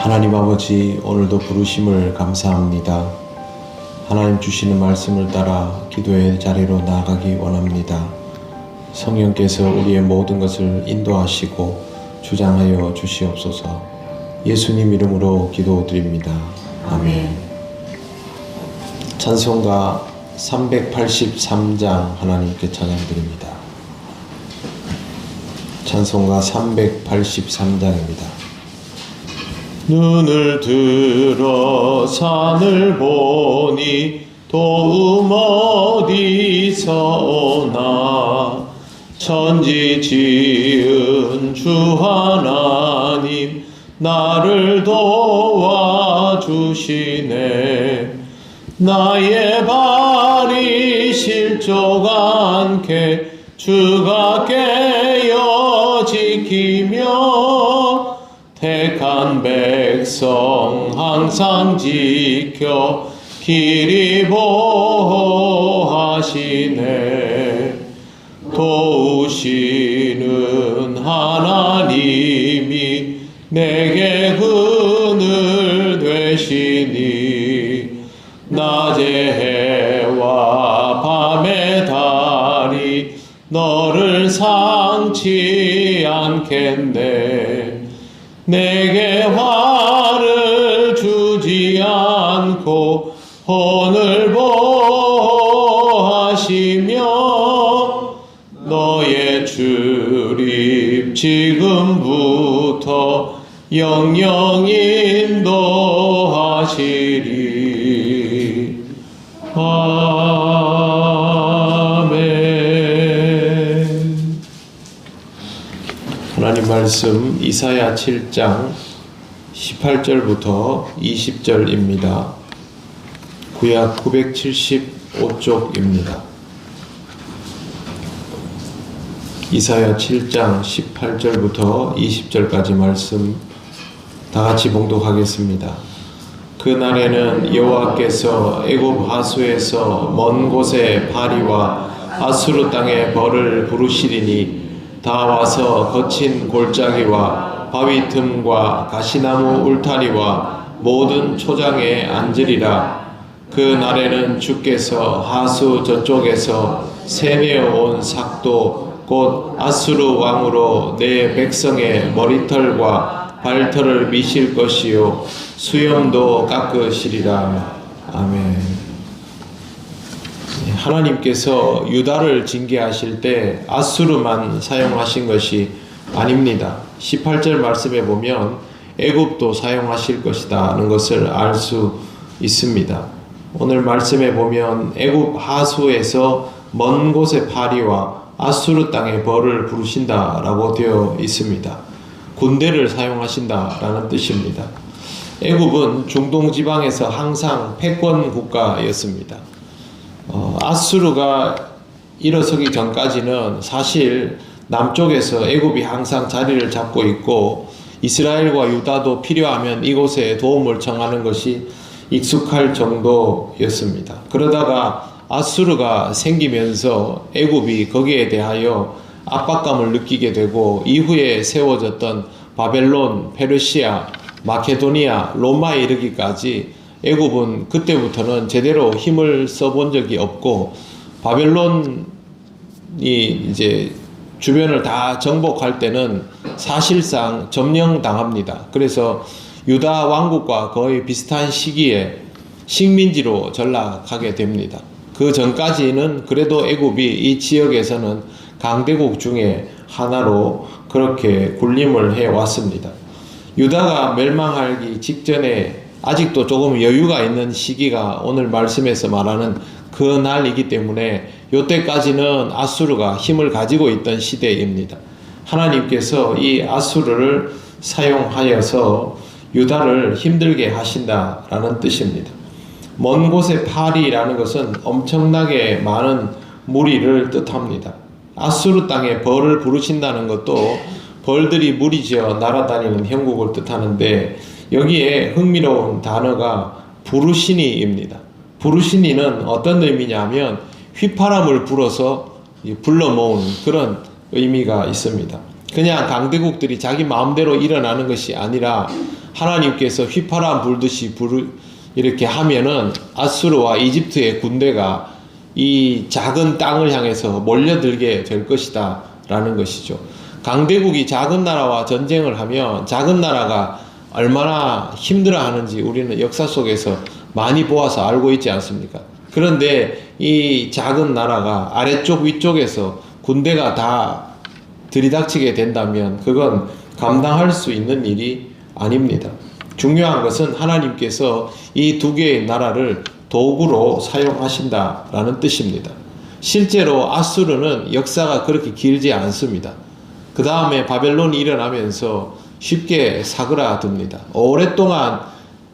하나님 아버지, 오늘도 부르심을 감사합니다. 하나님 주시는 말씀을 따라 기도의 자리로 나아가기 원합니다. 성령께서 우리의 모든 것을 인도하시고 주장하여 주시옵소서. 예수님 이름으로 기도드립니다. 아멘. 찬송가 383장 하나님께 찬양드립니다. 찬송가 383장입니다. 눈을 들어 산을 보니 도움 어디서 오나. 천지 지은 주 하나님 나를 도와주시네. 나의 발이 실족 않게 주가 깨어 지키며 택한 백성 항상 지켜 길이 보호하시네. 도우시는 하나님이 내게 그늘 되시니. 낮의 해와 밤의 달이 너를 상치 않겠네. 내게 화를 주지 않고 혼을 보호하시며 너의 출입 지금부터 영영 인도하시리. 아멘. 하나님 말씀 이사야 7장 18절부터 20절입니다. 구약 975쪽입니다. 이사야 7장 18절부터 20절까지 말씀 다같이 봉독하겠습니다. 그날에는 여호와께서 애굽 하수에서 먼 곳에 파리와 아수르 땅에 벌을 부르시리니 다 와서 거친 골짜기와 바위 틈과 가시나무 울타리와 모든 초장에 앉으리라. 그 날에는 주께서 하수 저쪽에서 세내어 온 삭도 곧 아수르 왕으로 내 백성의 머리털과 발털을 미실 것이요 수염도 깎으시리라. 아멘. 하나님께서 유다를 징계하실 때 아수르만 사용하신 것이 아닙니다. 18절 말씀에 보면 애굽도 사용하실 것이라는 것을 알 수 있습니다. 오늘 말씀에 보면 애굽 하수에서 먼 곳의 파리와 아수르 땅의 벌을 부르신다라고 되어 있습니다. 군대를 사용하신다라는 뜻입니다. 애굽은 중동 지방에서 항상 패권 국가였습니다. 아수르가 일어서기 전까지는 사실 남쪽에서 애굽이 항상 자리를 잡고 있고 이스라엘과 유다도 필요하면 이곳에 도움을 청하는 것이 익숙할 정도였습니다. 그러다가 아수르가 생기면서 애굽이 거기에 대하여 압박감을 느끼게 되고 이후에 세워졌던 바벨론, 페르시아, 마케도니아, 로마에 이르기까지 애굽은 그때부터는 제대로 힘을 써본 적이 없고 바벨론이 이제 주변을 다 정복할 때는 사실상 점령당합니다. 그래서 유다 왕국과 거의 비슷한 시기에 식민지로 전락하게 됩니다. 그 전까지는 그래도 애굽이 이 지역에서는 강대국 중에 하나로 그렇게 군림을 해왔습니다. 유다가 멸망하기 직전에 아직도 조금 여유가 있는 시기가 오늘 말씀에서 말하는 그 날이기 때문에 이때까지는 아수르가 힘을 가지고 있던 시대입니다. 하나님께서 이 아수르를 사용하여서 유다를 힘들게 하신다라는 뜻입니다. 먼 곳의 파리라는 것은 엄청나게 많은 무리를 뜻합니다. 아수르 땅에 벌을 부르신다는 것도 벌들이 무리지어 날아다니는 형국을 뜻하는데 여기에 흥미로운 단어가 부르시니입니다. 부르시니는 어떤 의미냐면 휘파람을 불어서 불러 모으는 그런 의미가 있습니다. 그냥 강대국들이 자기 마음대로 일어나는 것이 아니라 하나님께서 휘파람 불듯이 이렇게 하면은 아수르와 이집트의 군대가 이 작은 땅을 향해서 몰려들게 될 것이다 라는 것이죠. 강대국이 작은 나라와 전쟁을 하면 작은 나라가 얼마나 힘들어 하는지 우리는 역사 속에서 많이 보아서 알고 있지 않습니까? 그런데 이 작은 나라가 아래쪽 위쪽에서 군대가 다 들이닥치게 된다면 그건 감당할 수 있는 일이 아닙니다. 중요한 것은 하나님께서 이 두 개의 나라를 도구로 사용하신다라는 뜻입니다. 실제로 아수르는 역사가 그렇게 길지 않습니다. 그 다음에 바벨론이 일어나면서 쉽게 사그라듭니다. 오랫동안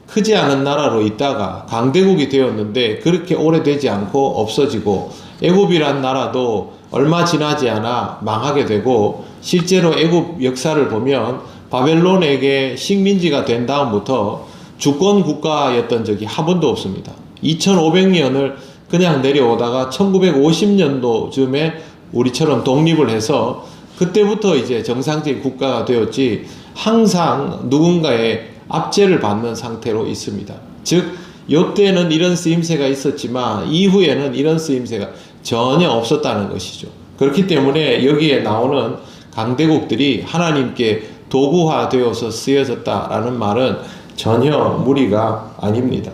크지 않은 나라로 있다가 강대국이 되었는데 그렇게 오래되지 않고 없어지고, 애굽이란 나라도 얼마 지나지 않아 망하게 되고, 실제로 애굽 역사를 보면 바벨론에게 식민지가 된 다음부터 주권 국가였던 적이 한 번도 없습니다. 2500년을 그냥 내려오다가 1950년도쯤에 우리처럼 독립을 해서 그때부터 이제 정상적인 국가가 되었지, 항상 누군가의 압제를 받는 상태로 있습니다. 즉 요때는 이런 쓰임새가 있었지만 이후에는 이런 쓰임새가 전혀 없었다는 것이죠. 그렇기 때문에 여기에 나오는 강대국들이 하나님께 도구화되어서 쓰여졌다라는 말은 전혀 무리가 아닙니다.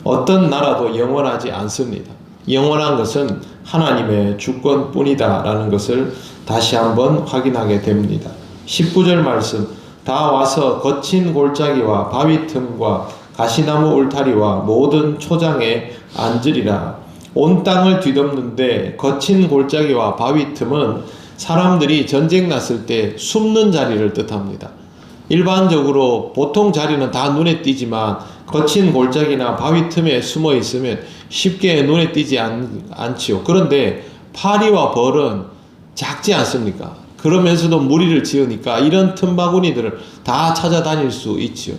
어떤 나라도 영원하지 않습니다. 영원한 것은 하나님의 주권뿐이다라는 것을 다시 한번 확인하게 됩니다. 19절 말씀, 다 와서 거친 골짜기와 바위 틈과 가시나무 울타리와 모든 초장에 앉으리라. 온 땅을 뒤덮는데 거친 골짜기와 바위 틈은 사람들이 전쟁 났을 때 숨는 자리를 뜻합니다. 일반적으로 보통 자리는 다 눈에 띄지만 거친 골짜기나 바위 틈에 숨어 있으면 쉽게 눈에 띄지 않지요. 그런데 파리와 벌은 작지 않습니까? 그러면서도 무리를 지으니까 이런 틈바구니들을 다 찾아다닐 수 있지요.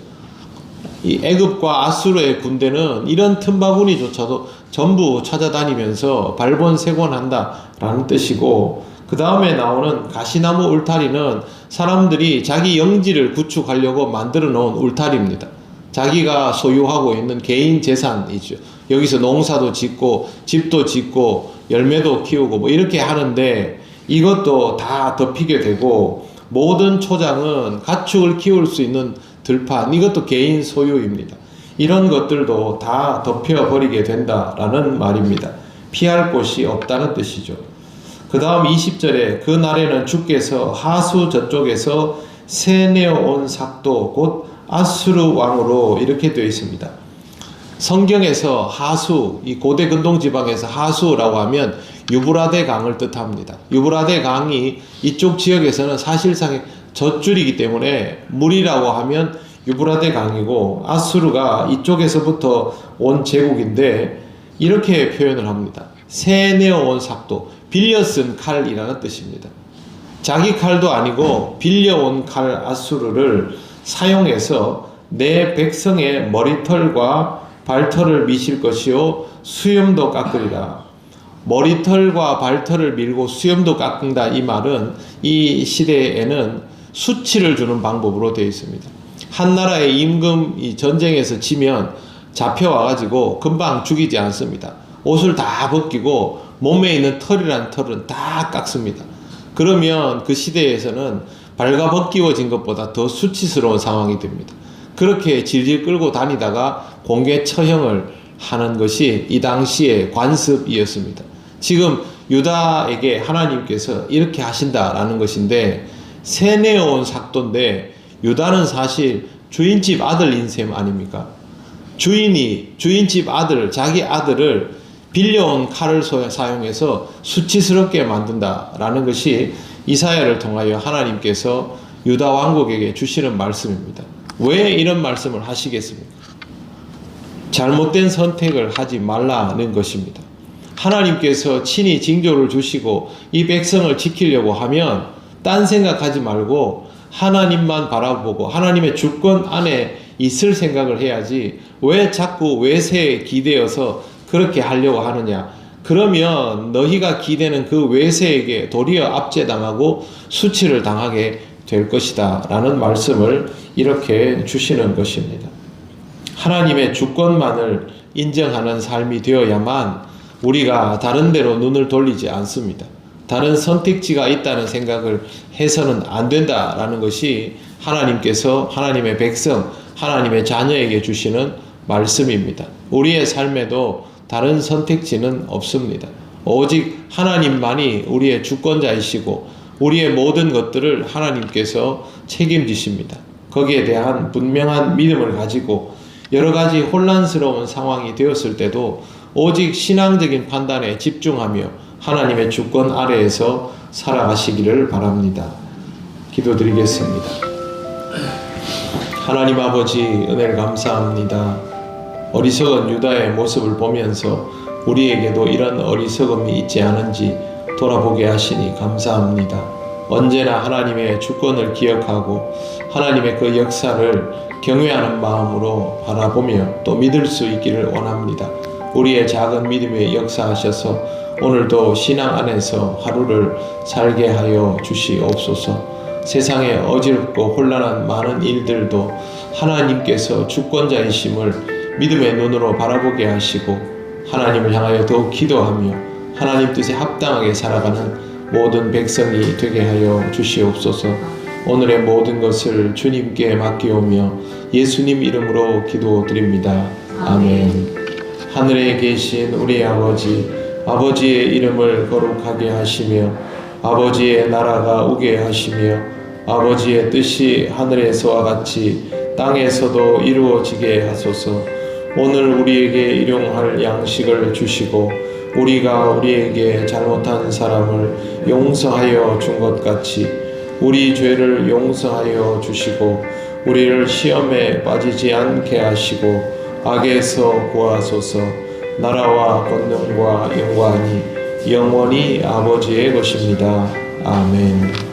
이 애굽과 아수르의 군대는 이런 틈바구니조차도 전부 찾아다니면서 발본색원한다라는 뜻이고, 그 다음에 나오는 가시나무 울타리는 사람들이 자기 영지를 구축하려고 만들어 놓은 울타리입니다. 자기가 소유하고 있는 개인 재산이죠. 여기서 농사도 짓고 집도 짓고 열매도 키우고 뭐 이렇게 하는데, 이것도 다 덮이게 되고, 모든 초장은 가축을 키울 수 있는 들판, 이것도 개인 소유입니다. 이런 것들도 다 덮여버리게 된다라는 말입니다. 피할 곳이 없다는 뜻이죠. 그 다음 20절에 그 날에는 주께서 하수 저쪽에서 세내어온 삭도 곧 아수르 왕으로, 이렇게 되어 있습니다. 성경에서 하수, 이 고대 근동 지방에서 하수라고 하면 유브라데 강을 뜻합니다. 유브라데 강이 이쪽 지역에서는 사실상의 젖줄이기 때문에 물이라고 하면 유브라데 강이고, 아수르가 이쪽에서부터 온 제국인데 이렇게 표현을 합니다. 세내어온 삭도, 빌려 쓴 칼이라는 뜻입니다. 자기 칼도 아니고 빌려온 칼 아수르를 사용해서 내 백성의 머리털과 발털을 미실 것이요 수염도 깎으리라. 머리털과 발털을 밀고 수염도 깎는다, 이 말은 이 시대에는 수치를 주는 방법으로 되어 있습니다. 한 나라의 임금이 전쟁에서 지면 잡혀와가지고 금방 죽이지 않습니다. 옷을 다 벗기고 몸에 있는 털이란 털은 다 깎습니다. 그러면 그 시대에서는 발가벗기워진 것보다 더 수치스러운 상황이 됩니다. 그렇게 질질 끌고 다니다가 공개 처형을 하는 것이 이 당시의 관습이었습니다. 지금 유다에게 하나님께서 이렇게 하신다라는 것인데, 세내어온 삭도인데 유다는 사실 주인집 아들인 셈 아닙니까? 주인집 아들, 자기 아들을 빌려온 칼을 사용해서 수치스럽게 만든다라는 것이 이사야를 통하여 하나님께서 유다 왕국에게 주시는 말씀입니다. 왜 이런 말씀을 하시겠습니까? 잘못된 선택을 하지 말라는 것입니다. 하나님께서 친히 징조를 주시고 이 백성을 지키려고 하면 딴 생각하지 말고 하나님만 바라보고 하나님의 주권 안에 있을 생각을 해야지, 왜 자꾸 외세에 기대어서 그렇게 하려고 하느냐. 그러면 너희가 기대는 그 외세에게 도리어 압제당하고 수치를 당하게 될 것이다 라는 말씀을 이렇게 주시는 것입니다. 하나님의 주권만을 인정하는 삶이 되어야만 우리가 다른 데로 눈을 돌리지 않습니다. 다른 선택지가 있다는 생각을 해서는 안 된다라는 것이 하나님께서 하나님의 백성, 하나님의 자녀에게 주시는 말씀입니다. 우리의 삶에도 다른 선택지는 없습니다. 오직 하나님만이 우리의 주권자이시고 우리의 모든 것들을 하나님께서 책임지십니다. 거기에 대한 분명한 믿음을 가지고 여러 가지 혼란스러운 상황이 되었을 때도 오직 신앙적인 판단에 집중하며 하나님의 주권 아래에서 살아가시기를 바랍니다. 기도드리겠습니다. 하나님 아버지, 은혜를 감사합니다. 어리석은 유다의 모습을 보면서 우리에게도 이런 어리석음이 있지 않은지 돌아보게 하시니 감사합니다. 언제나 하나님의 주권을 기억하고 하나님의 그 역사를 경외하는 마음으로 바라보며 또 믿을 수 있기를 원합니다. 우리의 작은 믿음에 역사하셔서 오늘도 신앙 안에서 하루를 살게 하여 주시옵소서. 세상에 어지럽고 혼란한 많은 일들도 하나님께서 주권자이심을 믿음의 눈으로 바라보게 하시고 하나님을 향하여 더욱 기도하며 하나님 뜻에 합당하게 살아가는 모든 백성이 되게 하여 주시옵소서. 오늘의 모든 것을 주님께 맡기오며 예수님 이름으로 기도드립니다. 아멘. 하늘에 계신 우리 아버지의 이름을 거룩하게 하시며 아버지의 나라가 오게 하시며 아버지의 뜻이 하늘에서와 같이 땅에서도 이루어지게 하소서. 오늘 우리에게 일용할 양식을 주시고 우리가 우리에게 잘못한 사람을 용서하여 준 것 같이 우리 죄를 용서하여 주시고 우리를 시험에 빠지지 않게 하시고 악에서 구하소서. 나라와 권능과 영광이 영원히 아버지의 것입니다. 아멘.